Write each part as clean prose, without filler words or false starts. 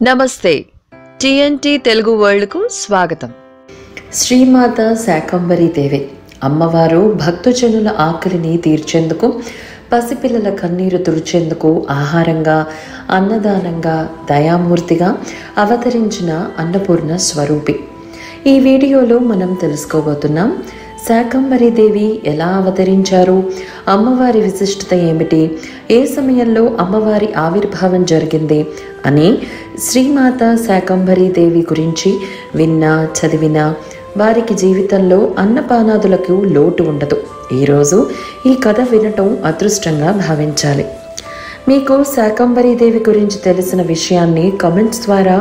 నమస్తే టీఎన్టీ తెలుగు వరల్డ్కు స్వాగతం. శ్రీమాత శాకంబరీ దేవి అమ్మవారు భక్తజనుల ఆకలిని తీర్చేందుకు, పసిపిల్లల కన్నీరు తుడిచేందుకు ఆహారంగా, అన్నదానంగా, దయామూర్తిగా అవతరించిన అన్నపూర్ణ స్వరూపి. ఈ వీడియోలో మనం తెలుసుకోబోతున్నాం శాకంబరీ దేవి ఎలా అవతరించారు, అమ్మవారి విశిష్టత ఏమిటి, ఏ సమయంలో అమ్మవారి ఆవిర్భావం జరిగింది అని శ్రీమాత శాకంబరీ దేవి గురించి విన్నా చదివినా వారికి జీవితంలో అన్నపానాదులకు లోటు ఉండదు. ఈరోజు ఈ కథ వినటం అదృష్టంగా భావించాలి. మీకు శాకంబరీ దేవి గురించి తెలిసిన విషయాన్ని కామెంట్స్ ద్వారా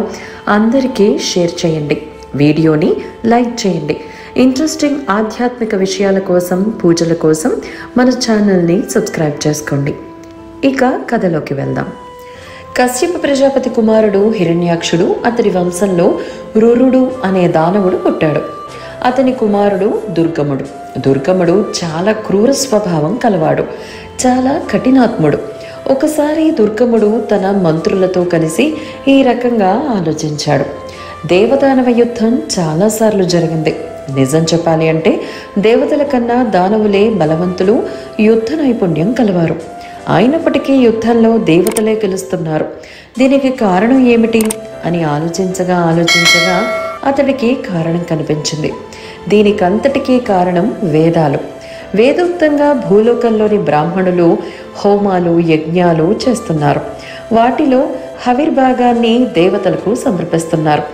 అందరికీ షేర్ చేయండి. వీడియోని లైక్ చేయండి. ఇంట్రెస్టింగ్ ఆధ్యాత్మిక విషయాల కోసం, పూజల కోసం మన ఛానల్ని సబ్స్క్రైబ్ చేసుకోండి. ఇక కథలోకి వెళ్దాం. కశ్యప ప్రజాపతి కుమారుడు హిరణ్యాక్షుడు, అతడి వంశంలో రురుడు అనే దానవుడు పుట్టాడు. అతని కుమారుడు దుర్గముడు. దుర్గముడు చాలా క్రూర స్వభావం కలవాడు, చాలా కఠినాత్ముడు. ఒకసారి దుర్గముడు తన మంత్రులతో కలిసి ఈ రకంగా ఆలోచించాడు. దేవదానవ యుద్ధం చాలాసార్లు జరిగింది. నిజం చెప్పాలి అంటే దేవతల కన్నా దానవులే బలవంతులు, యుద్ధ నైపుణ్యం కలవారు. అయినప్పటికీ యుద్ధంలో దేవతలే గెలుస్తున్నారు. దీనికి కారణం ఏమిటి అని ఆలోచించగా అతడికి కారణం కనిపించింది. దీనికంతటికీ కారణం వేదాలు. వేదోక్తంగా భూలోకంలోని బ్రాహ్మణులు హోమాలు, యజ్ఞాలు చేస్తున్నారు. వాటిలో హవిర్భాగాన్ని దేవతలకు సమర్పిస్తున్నారు.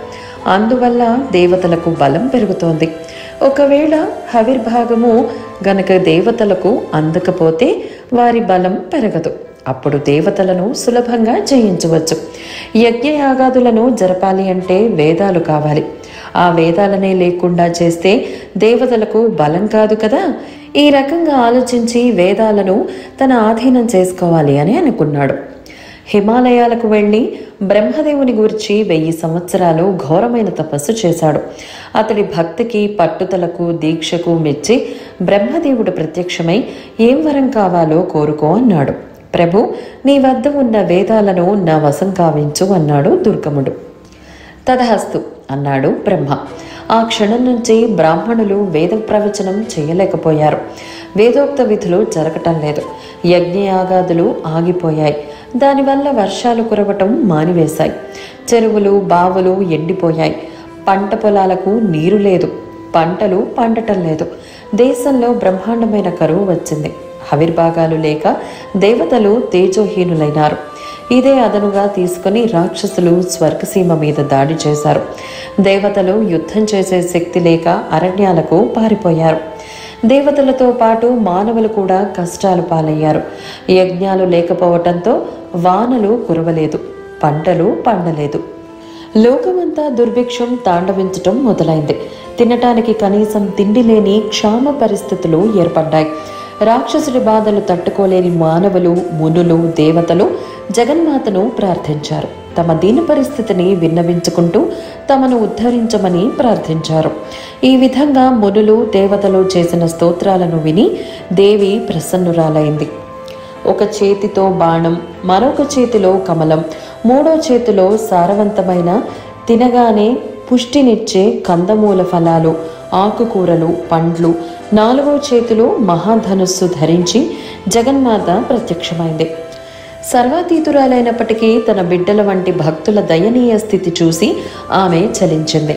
అందువల్ల దేవతలకు బలం పెరుగుతోంది. ఒకవేళ హవిర్భాగము గనక దేవతలకు అందకపోతే వారి బలం పెరగదు. అప్పుడు దేవతలను సులభంగా జయించవచ్చు. యజ్ఞయాగాదులను జరపాలి అంటే వేదాలు కావాలి. ఆ వేదాలనే లేకుండా చేస్తే దేవతలకు బలం కాదు కదా. ఈ రకంగా ఆలోచించి వేదాలను తన ఆధీనం చేసుకోవాలి అని అనుకున్నాడు. హిమాలయాలకు వెళ్ళి బ్రహ్మదేవుని గురించి 1000 సంవత్సరాలు ఘోరమైన తపస్సు చేశాడు. అతడి భక్తికి, పట్టుదలకు, దీక్షకు మెచ్చి బ్రహ్మదేవుడు ప్రత్యక్షమై ఏం వరం కావాలో కోరుకో అన్నాడు. ప్రభు, నీ వద్ద ఉన్న వేదాలను నా వశం కావించు అన్నాడు దుర్గముడు. తదహస్తు అన్నాడు బ్రహ్మ. ఆ క్షణం నుంచి బ్రాహ్మణులు వేద ప్రవచనం చేయలేకపోయారు. వేదోక్త విధులు జరగటం లేదు. యజ్ఞయాగాదులు ఆగిపోయాయి. దానివల్ల వర్షాలు కురవటం మానివేశాయి. చెరువులు, బావులు ఎండిపోయాయి. పంట పొలాలకు నీరు లేదు. పంటలు పండటం లేదు. దేశంలో బ్రహ్మాండమైన కరువు వచ్చింది. హవిర్భాగాలు లేక దేవతలు తేజోహీనులైనారు. ఇదే అదనుగా తీసుకుని రాక్షసులు స్వర్గసీమ మీద దాడి చేశారు. దేవతలు యుద్ధం చేసే శక్తి లేక అరణ్యాలకు పారిపోయారు. దేవతలతో పాటు మానవులు కూడా కష్టాలు పాలయ్యారు. యజ్ఞాలు లేకపోవటంతో వానలు కురవలేదు, పంటలు పండలేదు. లోకమంతా దుర్భిక్షం తాండవించటం మొదలైంది. తినటానికి కనీసం తిండి లేని క్షామ పరిస్థితులు ఏర్పడ్డాయి. రాక్షసుడి బాధలు తట్టుకోలేని మానవులు, మునులు, దేవతలు జగన్మాతను ప్రార్థించారు. తమ దీన పరిస్థితిని విన్నవించుకుంటూ తమను ఉద్ధరించమని ప్రార్థించారు. ఈ విధంగా మునులు, దేవతలు చేసిన స్తోత్రాలను విని దేవి ప్రసన్నురాలైంది. ఒక చేతితో బాణం, మరొక చేతిలో కమలం, మూడో చేతిలో సారవంతమైన, తినగానే పుష్టినిచ్చే కందమూల ఫలాలు, ఆకుకూరలు, పండ్లు, 4వ చేతిలో మహాధనుస్సు ధరించి జగన్మాత ప్రత్యక్షమైంది. సర్వాతీతురాలైనప్పటికీ తన బిడ్డల వంటి భక్తుల దయనీయ స్థితి చూసి ఆమె చలించింది.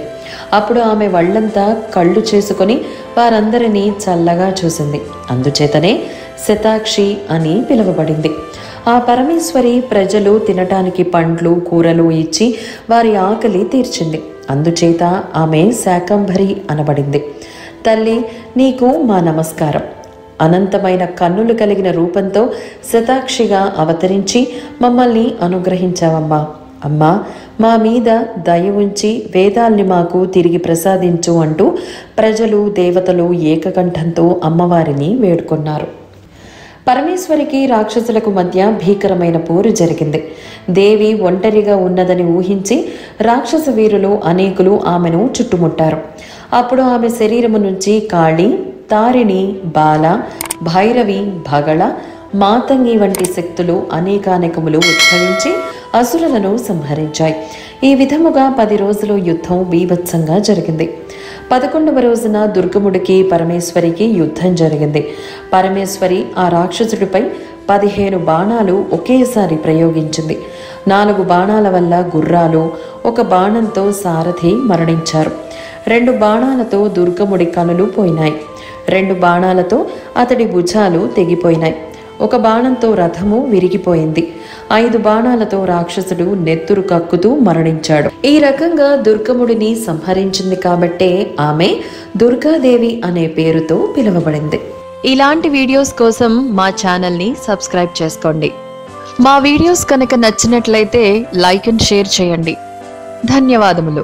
అప్పుడు ఆమె వాళ్ళంతా కళ్ళు చేసుకొని వారందరినీ చల్లగా చూసింది. అందుచేతనే శతాక్షి అని పిలువబడింది. ఆ పరమేశ్వరి ప్రజలు తినటానికి పండ్లు, కూరలు ఇచ్చి వారి ఆకలి తీర్చింది. అందుచేత ఆమె శాకంబరి అనబడింది. తల్లి, నీకు మా నమస్కారం. అనంతమైన కన్నులు కలిగిన రూపంతో శతాక్షిగా అవతరించి మమ్మల్ని అనుగ్రహించావమ్మా. అమ్మా, మా మీద దయ ఉంచి వేదాల్ని మాకు తిరిగి ప్రసాదించు అంటూ ప్రజలు, దేవతలు ఏకకంఠంతో అమ్మవారిని వేడుకున్నారు. పరమేశ్వరికి రాక్షసులకు మధ్య భీకరమైన పోరు జరిగింది. దేవి ఒంటరిగా ఉన్నదని ఊహించి రాక్షస వీరులు అనేకులు ఆమెను చుట్టుముట్టారు. అప్పుడు ఆమె శరీరము నుంచి కాళి, తారిణి, బాల, భైరవి, భగళ, మాతంగి వంటి శక్తులు అనేకానేకములు ఉద్భవించి అసురులను సంహరించాయి. ఈ విధముగా 10 రోజులు యుద్ధం బీభత్సంగా జరిగింది. 11వ రోజున దుర్గముడికి పరమేశ్వరికి యుద్ధం జరిగింది. పరమేశ్వరి ఆ రాక్షసుడిపై 15 బాణాలు ఒకేసారి ప్రయోగించింది. 4 బాణాల వల్ల గుర్రాలు, 1 బాణంతో సారథి మరణించారు. 2 బాణాలతో దుర్గముడి కనులు పోయినాయి. 2 బాణాలతో అతడి భుజాలు తెగిపోయినాయి. 1 బాణంతో రథము విరిగిపోయింది. 5 బాణాలతో రాక్షసుడు నెత్తురు కక్కుతూ మరణించాడు. ఈ రకంగా దుర్గముడిని సంహరించింది కాబట్టే ఆమె దుర్గాదేవి అనే పేరుతో పిలువబడింది. ఇలాంటి వీడియోస్ కోసం మా ఛానల్ని సబ్స్క్రైబ్ చేసుకోండి. మా వీడియోస్ కనుక నచ్చినట్లయితే లైక్ అండ్ షేర్ చేయండి. ధన్యవాదములు.